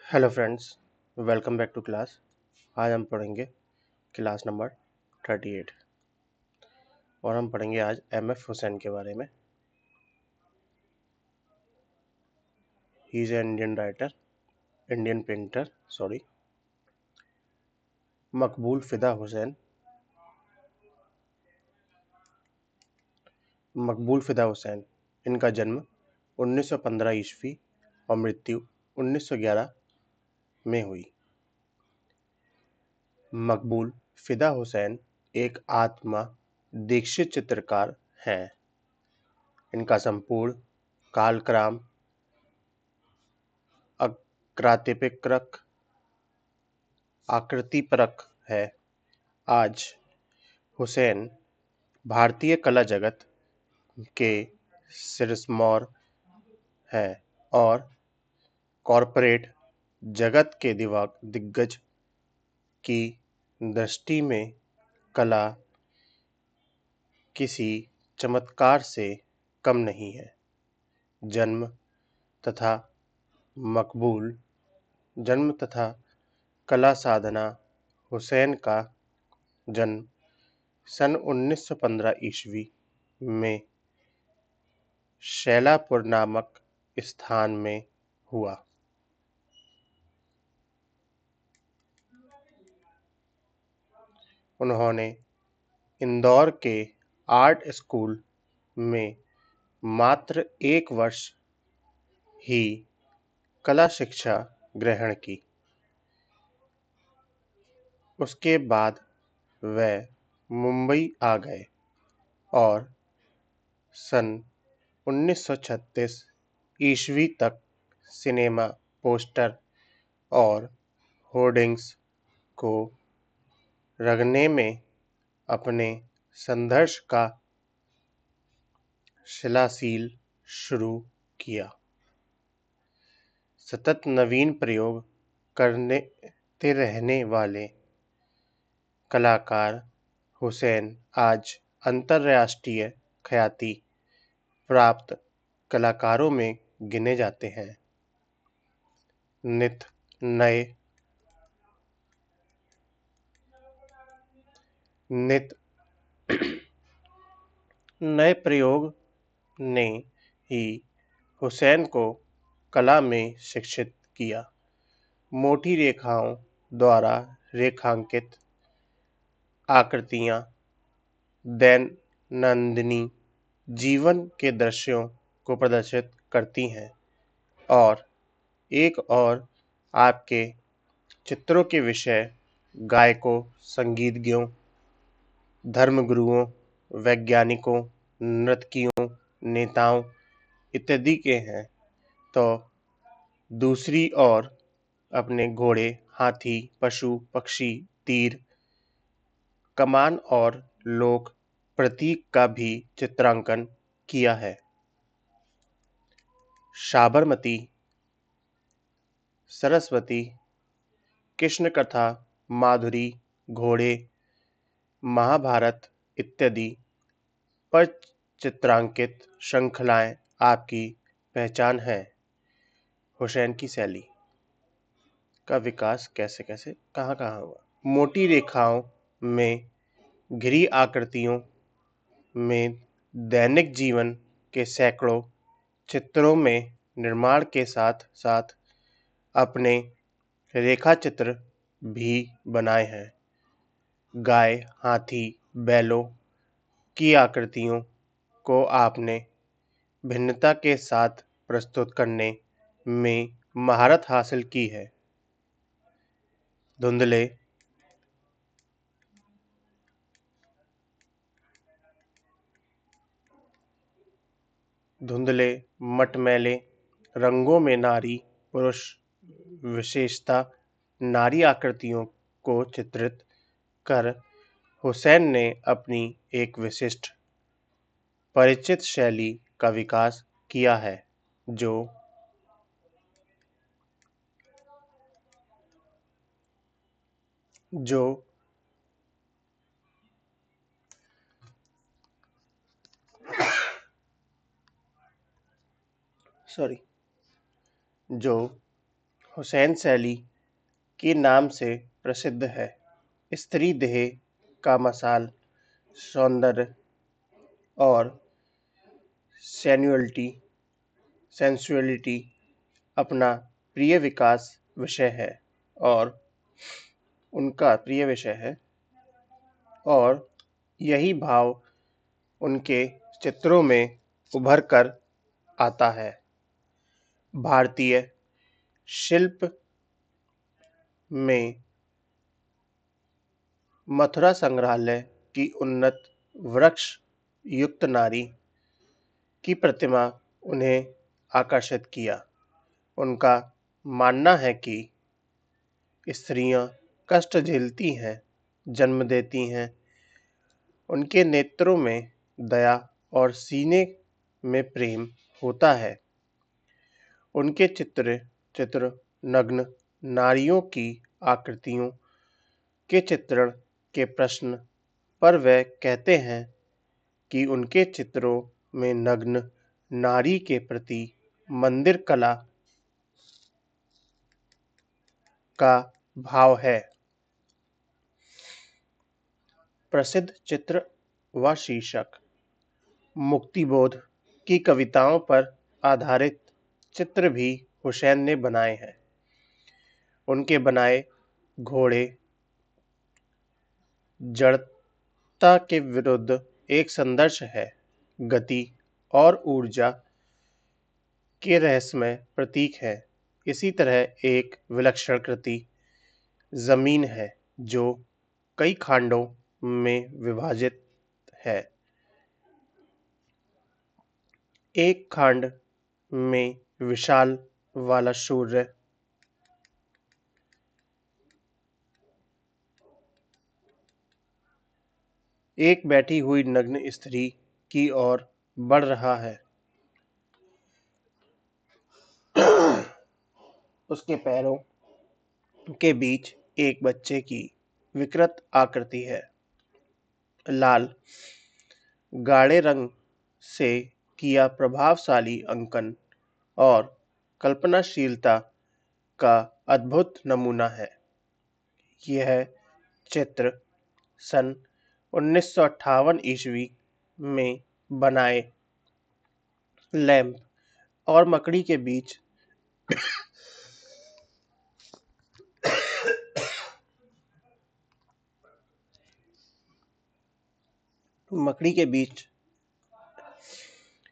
Hello friends, welcome back to class. आज हम पढ़ेंगे क्लास नंबर 38 और हम पढ़ेंगे आज एम.एफ. हुसैन के बारे में। He is an Indian writer, Indian painter, मकबूल फ़िदा हुसैन। मकबूल फ़िदा हुसैन, इनका जन्म 1915 ईस्वी और मृत्यु 1911 में हुई। मकबूल फ़िदा हुसैन एक आत्मा दीक्षित चित्रकार हैं। इनका संपूर्ण कालक्रम अक्रातिपरक आकृतिपरक है। आज हुसैन भारतीय कला जगत के सिरमौर हैं और कॉरपोरेट जगत के दिग्गज की दृष्टि में कला किसी चमत्कार से कम नहीं है। जन्म तथा मकबूल जन्म तथा कला साधना। हुसैन का जन्म सन 1915 ईस्वी में शैलापुर नामक स्थान में हुआ। उन्होंने इंदौर के आर्ट स्कूल में मात्र 1 वर्ष ही कला शिक्षा ग्रहण की। उसके बाद वह मुंबई आ गए और सन 1936 ईस्वी तक सिनेमा पोस्टर और होर्डिंग्स को रगने में अपने संघर्ष का शिलासील शुरू किया। सतत नवीन प्रयोग करते रहने वाले कलाकार हुसैन आज अंतर्राष्ट्रीय ख्याति प्राप्त कलाकारों में गिने जाते हैं। नित नए प्रयोग ने ही हुसैन को कला में शिक्षित किया। मोटी रेखाओं द्वारा रेखांकित आकृतियाँ दैनंदिनी जीवन के दृश्यों को प्रदर्शित करती हैं और एक और आपके चित्रों के विषय गायकों, संगीतज्ञों, धर्मगुरुओं, वैज्ञानिकों, नर्तकियों, नेताओं इत्यादि के हैं, तो दूसरी ओर अपने घोड़े, हाथी, पशु, पक्षी, तीर, कमान और लोक प्रतीक का भी चित्रांकन किया है। साबरमती, सरस्वती, कृष्ण कथा, माधुरी, घोड़े, महाभारत इत्यादि पर चित्रांकित श्रृंखलाएं आपकी पहचान है। हुसैन की शैली का विकास कैसे कैसे कहाँ हुआ। मोटी रेखाओं में घिरी आकृतियों में दैनिक जीवन के सैकड़ों चित्रों में निर्माण के साथ साथ अपने रेखाचित्र भी बनाए हैं। गाय, हाथी, बैलों की आकृतियों को आपने भिन्नता के साथ प्रस्तुत करने में महारत हासिल की है। धुंधले मटमैले रंगों में नारी पुरुष विशेषता नारी आकृतियों को चित्रित कर हुसैन ने अपनी एक विशिष्ट परिचित शैली का विकास किया है जो जो सॉरी जो हुसैन शैली के नाम से प्रसिद्ध है। स्त्री देह का मसाल, सौंदर्य और सेंसुअलिटी अपना प्रिय विकास विषय है और उनका प्रिय विषय है और यही भाव उनके चित्रों में उभर कर आता है। भारतीय शिल्प में मथुरा संग्रहालय की उन्नत वृक्ष युक्त नारी की प्रतिमा उन्हें आकर्षित किया। उनका मानना है कि स्त्रियां कष्ट झेलती हैं, जन्म देती हैं। उनके नेत्रों में दया और सीने में प्रेम होता है। उनके चित्र नग्न नारियों की आकृतियों के चित्रण के प्रश्न पर वे कहते हैं कि उनके चित्रों में नग्न नारी के प्रति मंदिर कला का भाव है। प्रसिद्ध चित्र व शीर्षक। मुक्तिबोध की कविताओं पर आधारित चित्र भी हुसैन ने बनाए हैं। उनके बनाए घोड़े जड़ता के विरुद्ध एक संघर्ष है, गति और ऊर्जा के रहस्यमय प्रतीक है। इसी तरह एक विलक्षण कृति जमीन है जो कई खंडों में विभाजित है। एक खंड में विशाल वाला सूर्य एक बैठी हुई नग्न स्त्री की ओर बढ़ रहा है। उसके पैरों के बीच एक बच्चे की विकृत आकृति है। लाल गाढ़े रंग से किया प्रभावशाली अंकन और कल्पनाशीलता का अद्भुत नमूना है। यह चित्र सन 1958 ईस्वी में बनाए लैंप और मकड़ी के बीच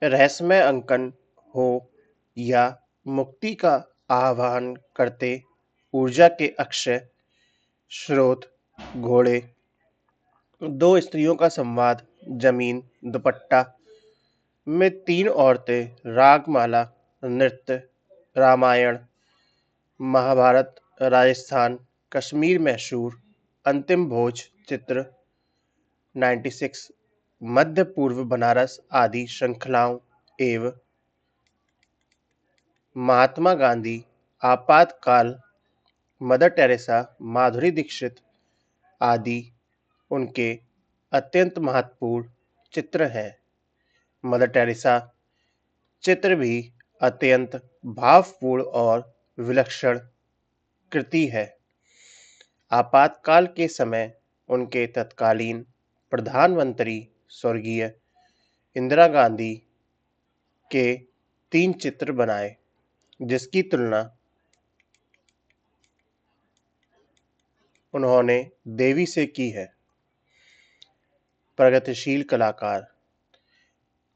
रहस्यमय अंकन हो या मुक्ति का आह्वान करते ऊर्जा के अक्षय स्रोत घोड़े, दो स्त्रियों का संवाद, जमीन, दुपट्टा में तीन औरतें, रागमाला नृत्य, रामायण, महाभारत, राजस्थान, कश्मीर, मैसूर, अंतिम भोज चित्र 96, मध्य पूर्व, बनारस आदि श्रृंखलाओं एवं महात्मा गांधी, आपातकाल, मदर टेरेसा, माधुरी दीक्षित आदि उनके अत्यंत महत्वपूर्ण चित्र हैं। मदर टेरेसा चित्र भी अत्यंत भावपूर्ण और विलक्षण कृति है। आपातकाल के समय उनके तत्कालीन प्रधानमंत्री स्वर्गीय इंदिरा गांधी के 3 चित्र बनाए, जिसकी तुलना उन्होंने देवी से की है। प्रगतिशील कलाकार।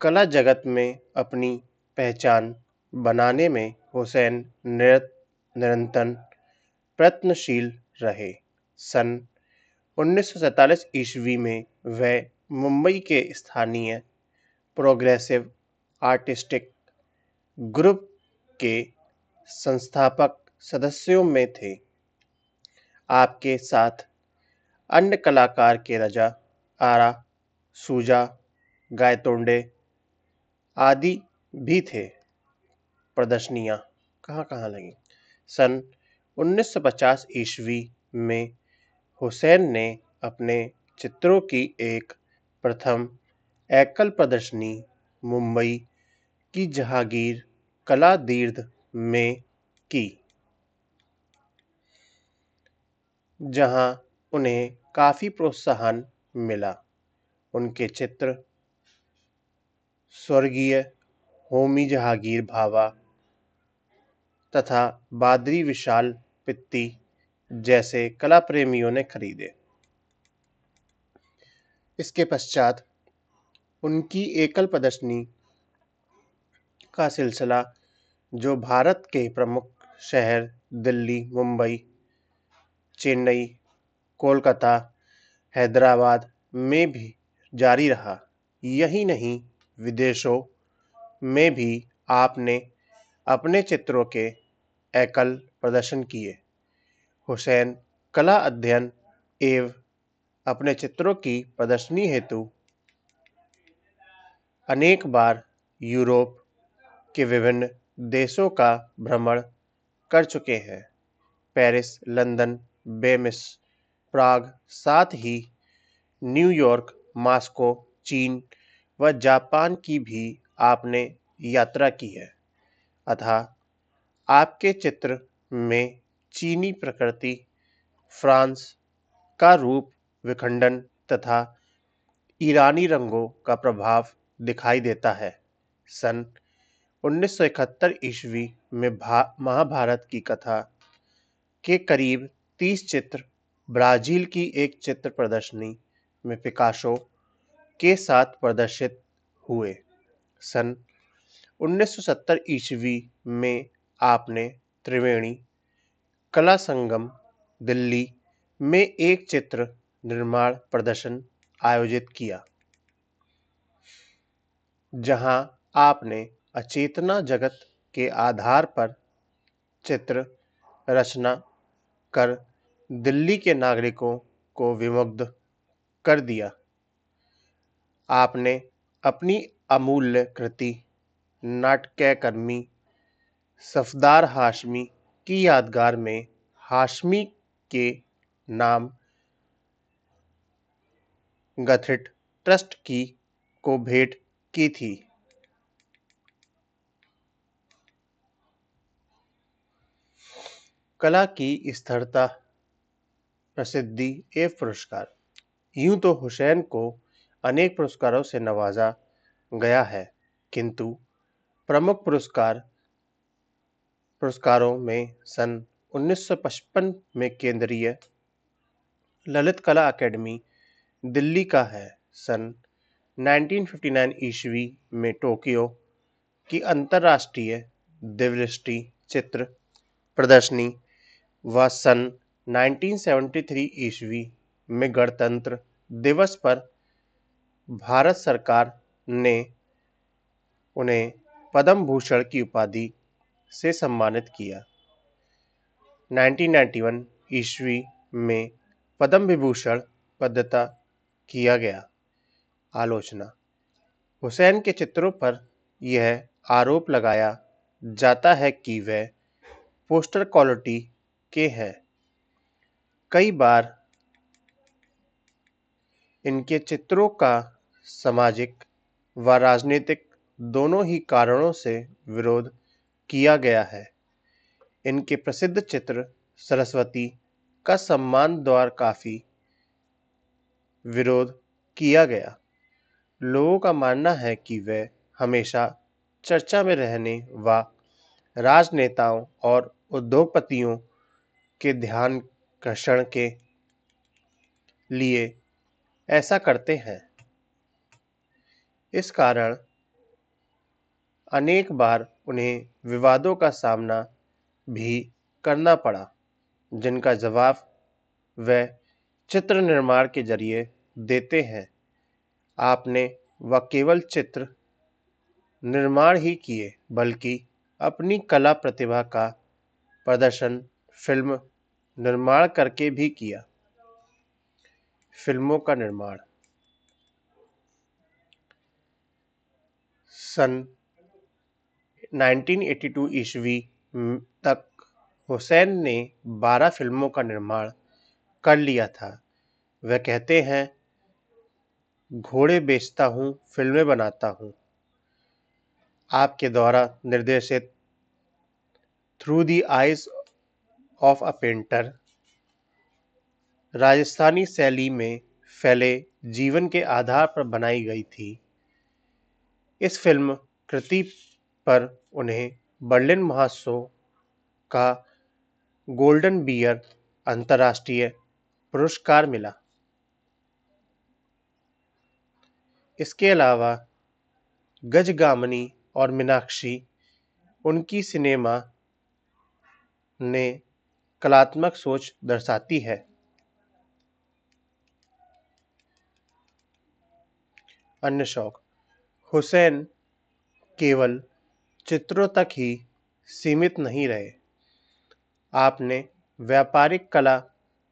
कला जगत में अपनी पहचान बनाने में हुसैन निरंतर प्रयत्नशील रहे। सन 1947 ईस्वी में वे मुंबई के स्थानीय प्रोग्रेसिव आर्टिस्टिक ग्रुप के संस्थापक सदस्यों में थे। आपके साथ अन्य कलाकार के रजा आरा, सूजा, गायतोंडे आदि भी थे। प्रदर्शनियां कहाँ लगी। सन 1950 ईस्वी में हुसैन ने अपने चित्रों की एक प्रथम एकल प्रदर्शनी मुंबई की जहांगीर कला दीर्घ में की। जहां उन्हें काफी प्रोत्साहन मिला। उनके चित्र स्वर्गीय होमी जहांगीर भाभा तथा बादरी विशाल पित्ती जैसे कला प्रेमियों ने खरीदे। इसके पश्चात उनकी एकल प्रदर्शनी का सिलसिला, जो भारत के प्रमुख शहर दिल्ली, मुंबई, चेन्नई, कोलकाता, हैदराबाद में भी जारी रहा। यही नहीं, विदेशों में भी आपने अपने चित्रों के एकल प्रदर्शन किए। हुसैन कला अध्ययन एवं अपने चित्रों की प्रदर्शनी हेतु अनेक बार यूरोप के विभिन्न देशों का भ्रमण कर चुके हैं। पेरिस, लंदन, वेनिस, प्राग, साथ ही न्यूयॉर्क, मॉस्को, चीन व जापान की भी आपने यात्रा की है। अतः आपके चित्र में चीनी प्रकृति, फ्रांस का रूप विखंडन तथा ईरानी रंगों का प्रभाव दिखाई देता है। सन 1971 ईस्वी में महाभारत की कथा के करीब 30 चित्र ब्राजील की एक चित्र प्रदर्शनी में पिकासो के साथ प्रदर्शित हुए। सन 1970 ईस्वी में आपने त्रिवेणी कला संगम, दिल्ली में एक चित्र निर्माण प्रदर्शन आयोजित किया, जहां आपने अचेतना जगत के आधार पर चित्र रचना कर दिल्ली के नागरिकों को विमुग्ध कर दिया। आपने अपनी अमूल्य कृति नाट्यकर्मी सफदर हाशमी की यादगार में हाशमी के नाम गठित ट्रस्ट को भेंट की थी। कला की स्थिरता, प्रसिद्धि एवं पुरस्कार। यूं तो हुसैन को अनेक पुरस्कारों से नवाजा गया है, किंतु प्रमुख पुरस्कारों में सन 1955 में केंद्रीय ललित कला अकेडमी दिल्ली का है। सन 1959 ईस्वी में टोक्यो की अंतर्राष्ट्रीय दिव्यदृष्टि चित्र प्रदर्शनी व सन 1973 ईस्वी में गणतंत्र दिवस पर भारत सरकार ने उन्हें पद्म भूषण की उपाधि से सम्मानित किया। 1991 ईस्वी में पद्म विभूषण प्रदत्त किया गया। आलोचना। हुसैन के चित्रों पर यह आरोप लगाया जाता है कि वे पोस्टर क्वालिटी के हैं। कई बार इनके चित्रों का सामाजिक व राजनीतिक दोनों ही कारणों से विरोध किया गया है। इनके प्रसिद्ध चित्र सरस्वती का सम्मान द्वारा काफी विरोध किया गया। लोगों का मानना है कि वे हमेशा चर्चा में रहने व राजनेताओं और उद्योगपतियों के ध्यान आकर्षण के लिए ऐसा करते हैं। इस कारण अनेक बार उन्हें विवादों का सामना भी करना पड़ा, जिनका जवाब वे चित्र निर्माण के जरिए देते हैं। आपने व केवल चित्र निर्माण ही किए, बल्कि अपनी कला प्रतिभा का प्रदर्शन फिल्म निर्माण करके भी किया। फिल्मों का निर्माण। सन 1982 ईस्वी तक हुसैन ने 12 फिल्मों का निर्माण कर लिया था। वह कहते हैं, घोड़े बेचता हूँ, फिल्में बनाता हूँ। आपके द्वारा निर्देशित through the eyes of a painter, Rajasthani शैली में फैले जीवन के आधार पर बनाई गई थी। इस फिल्म कृति पर उन्हें बर्लिन महोत्सव का गोल्डन बियर अंतर्राष्ट्रीय पुरस्कार मिला। इसके अलावा गजगामनी और मीनाक्षी उनकी सिनेमा ने कलात्मक सोच दर्शाती है। अन्य शौक हुसैन केवल चित्रों तक ही सीमित नहीं रहे। आपने व्यापारिक कला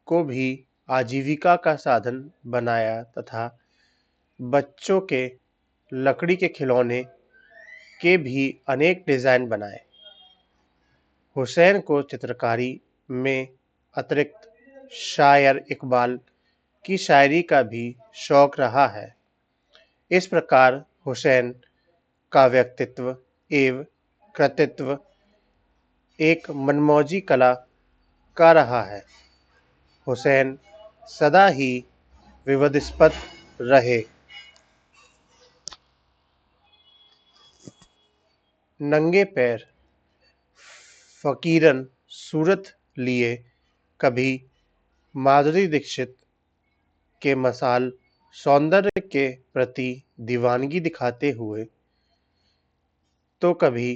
को भी आजीविका का साधन बनाया तथा बच्चों के लकड़ी के खिलौने के भी अनेक डिजाइन बनाए। हुसैन को चित्रकारी में अतिरिक्त शायर इकबाल की शायरी का भी शौक रहा है। इस प्रकार हुसैन का व्यक्तित्व एवं कृतित्व एक मनमौजी कला का रहा है। हुसैन सदा ही विवादास्पद रहे। नंगे पैर फकीरन सूरत लिए कभी माधुरी दीक्षित के मसाल सौंदर्य के प्रति दीवानगी दिखाते हुए तो कभी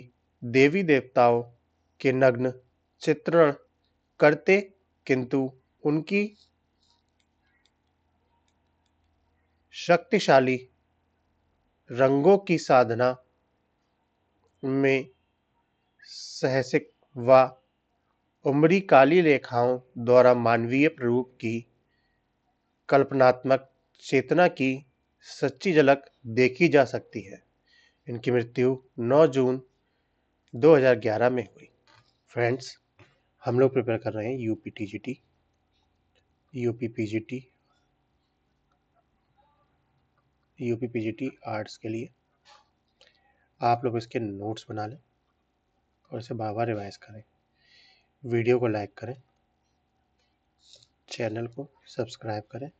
देवी देवताओं के नग्न चित्रण करते, किंतु उनकी शक्तिशाली रंगों की साधना में साहसिक व उमरी काली रेखाओं द्वारा मानवीय रूप की कल्पनात्मक चेतना की सच्ची झलक देखी जा सकती है। इनकी मृत्यु 9 जून 2011 में हुई। फ्रेंड्स, हम लोग प्रिपेयर कर रहे हैं UP TGT, UP PGT, UP PGT arts के लिए। आप लोग इसके नोट्स बना लें और इसे बार बार रिवाइज करें। वीडियो को लाइक करें, चैनल को सब्सक्राइब करें।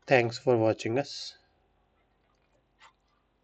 Thanks for watching us.